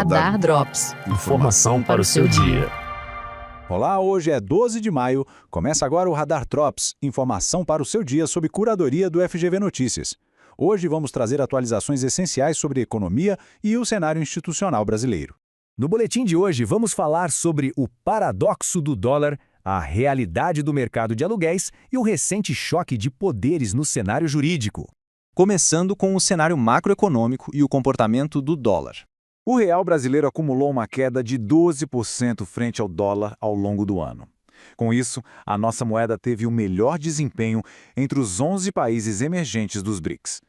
Radar Drops. Informação para o seu dia. Olá, hoje é 12 de maio. Começa agora o Radar Drops, informação para o seu dia sob curadoria do FGV Notícias. Hoje vamos trazer atualizações essenciais sobre economia e o cenário institucional brasileiro. No boletim de hoje, vamos falar sobre o paradoxo do dólar, a realidade do mercado de aluguéis e o recente choque de poderes no cenário jurídico. Começando com o cenário macroeconômico e o comportamento do dólar. O real brasileiro acumulou uma queda de 12% frente ao dólar ao longo do ano. Com isso, a nossa moeda teve o melhor desempenho entre os 11 países emergentes dos BRICS.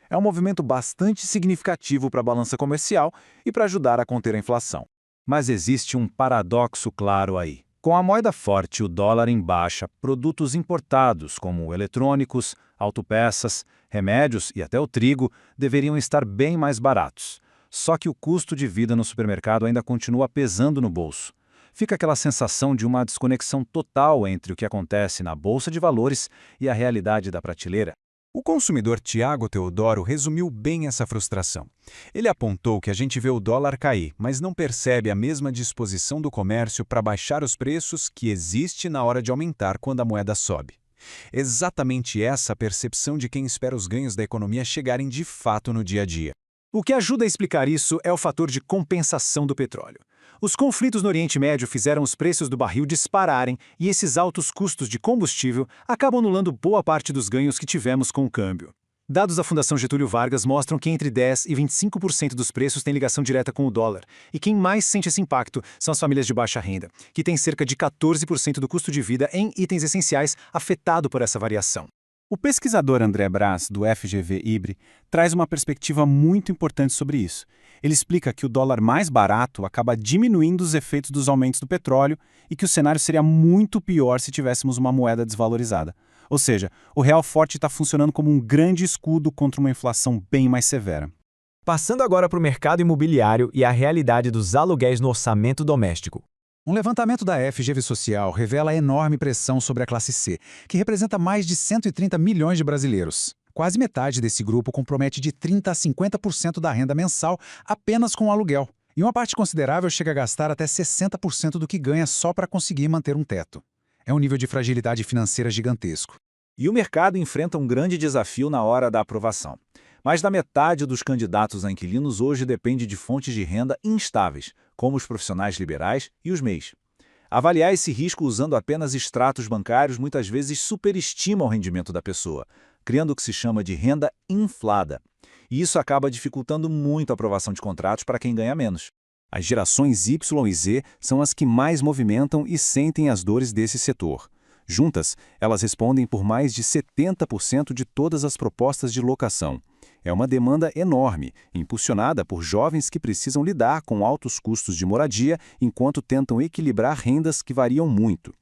É um movimento bastante significativo para a balança comercial e para ajudar a conter a inflação. Mas existe um paradoxo claro aí. Com a moeda forte e o dólar em baixa, produtos importados como eletrônicos, autopeças, remédios e até o trigo deveriam estar bem mais baratos. Só que o custo de vida no supermercado ainda continua pesando no bolso. Fica aquela sensação de uma desconexão total entre o que acontece na bolsa de valores e a realidade da prateleira. O consumidor Tiago Teodoro resumiu bem essa frustração. Ele apontou que a gente vê o dólar cair, mas não percebe a mesma disposição do comércio para baixar os preços que existe na hora de aumentar quando a moeda sobe. Exatamente essa a percepção de quem espera os ganhos da economia chegarem de fato no dia a dia. O que ajuda a explicar isso é o fator de compensação do petróleo. Os conflitos no Oriente Médio fizeram os preços do barril dispararem e esses altos custos de combustível acabam anulando boa parte dos ganhos que tivemos com o câmbio. Dados da Fundação Getúlio Vargas mostram que entre 10% e 25% dos preços têm ligação direta com o dólar. E quem mais sente esse impacto são as famílias de baixa renda, que têm cerca de 14% do custo de vida em itens essenciais afetado por essa variação. O pesquisador André Brás, do FGV-IBRE, traz uma perspectiva muito importante sobre isso. Ele explica que o dólar mais barato acaba diminuindo os efeitos dos aumentos do petróleo e que o cenário seria muito pior se tivéssemos uma moeda desvalorizada. Ou seja, o real forte está funcionando como um grande escudo contra uma inflação bem mais severa. Passando agora para o mercado imobiliário e a realidade dos aluguéis no orçamento doméstico. Um levantamento da FGV Social revela a enorme pressão sobre a classe C, que representa mais de 130 milhões de brasileiros. Quase metade desse grupo compromete de 30% a 50% da renda mensal apenas com o aluguel. E uma parte considerável chega a gastar até 60% do que ganha só para conseguir manter um teto. É um nível de fragilidade financeira gigantesco. E o mercado enfrenta um grande desafio na hora da aprovação. Mais da metade dos candidatos a inquilinos hoje depende de fontes de renda instáveis, como os profissionais liberais e os MEIs. Avaliar esse risco usando apenas extratos bancários muitas vezes superestima o rendimento da pessoa, criando o que se chama de renda inflada. E isso acaba dificultando muito a aprovação de contratos para quem ganha menos. As gerações Y e Z são as que mais movimentam e sentem as dores desse setor. Juntas, elas respondem por mais de 70% de todas as propostas de locação. É uma demanda enorme, impulsionada por jovens que precisam lidar com altos custos de moradia enquanto tentam equilibrar rendas que variam muito.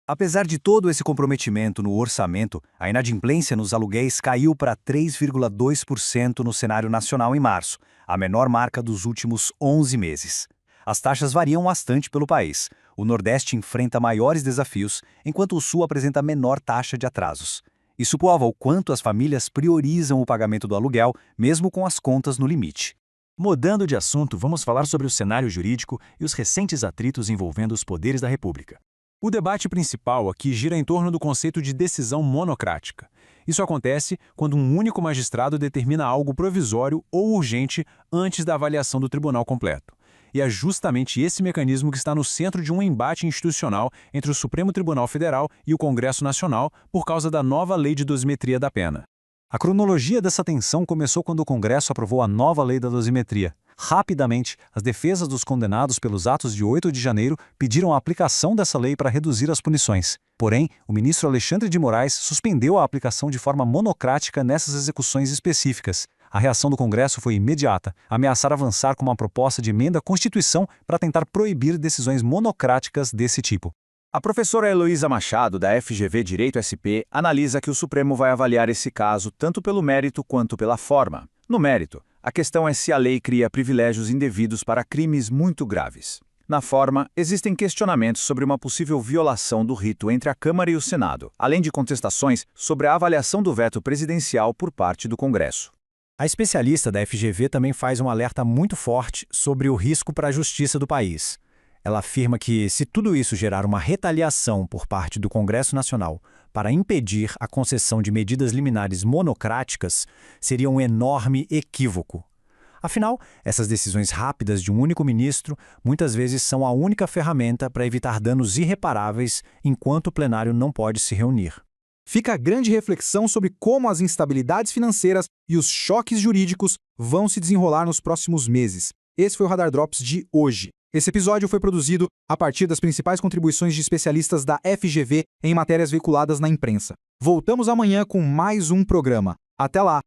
Apesar de todo esse comprometimento no orçamento, a inadimplência nos aluguéis caiu para 3,2% no cenário nacional em março, a menor marca dos últimos 11 meses. As taxas variam bastante pelo país. O Nordeste enfrenta maiores desafios, enquanto o Sul apresenta menor taxa de atrasos. Isso prova o quanto as famílias priorizam o pagamento do aluguel, mesmo com as contas no limite. Mudando de assunto, vamos falar sobre o cenário jurídico e os recentes atritos envolvendo os poderes da República. O debate principal aqui gira em torno do conceito de decisão monocrática. Isso acontece quando um único magistrado determina algo provisório ou urgente antes da avaliação do tribunal completo. E é justamente esse mecanismo que está no centro de um embate institucional entre o Supremo Tribunal Federal e o Congresso Nacional por causa da nova Lei de Dosimetria da Pena. A cronologia dessa tensão começou quando o Congresso aprovou a nova Lei da Dosimetria. Rapidamente, as defesas dos condenados pelos atos de 8 de janeiro pediram a aplicação dessa lei para reduzir as punições. Porém, o ministro Alexandre de Moraes suspendeu a aplicação de forma monocrática nessas execuções específicas. A reação do Congresso foi imediata, ameaçar avançar com uma proposta de emenda à Constituição para tentar proibir decisões monocráticas desse tipo. A professora Heloísa Machado, da FGV Direito SP, analisa que o Supremo vai avaliar esse caso tanto pelo mérito quanto pela forma. No mérito, a questão é se a lei cria privilégios indevidos para crimes muito graves. Na forma, existem questionamentos sobre uma possível violação do rito entre a Câmara e o Senado, além de contestações sobre a avaliação do veto presidencial por parte do Congresso. A especialista da FGV também faz um alerta muito forte sobre o risco para a justiça do país. Ela afirma que, se tudo isso gerar uma retaliação por parte do Congresso Nacional para impedir a concessão de medidas liminares monocráticas, seria um enorme equívoco. Afinal, essas decisões rápidas de um único ministro muitas vezes são a única ferramenta para evitar danos irreparáveis enquanto o plenário não pode se reunir. Fica a grande reflexão sobre como as instabilidades financeiras e os choques jurídicos vão se desenrolar nos próximos meses. Esse foi o Radar Drops de hoje. Esse episódio foi produzido a partir das principais contribuições de especialistas da FGV em matérias veiculadas na imprensa. Voltamos amanhã com mais um programa. Até lá!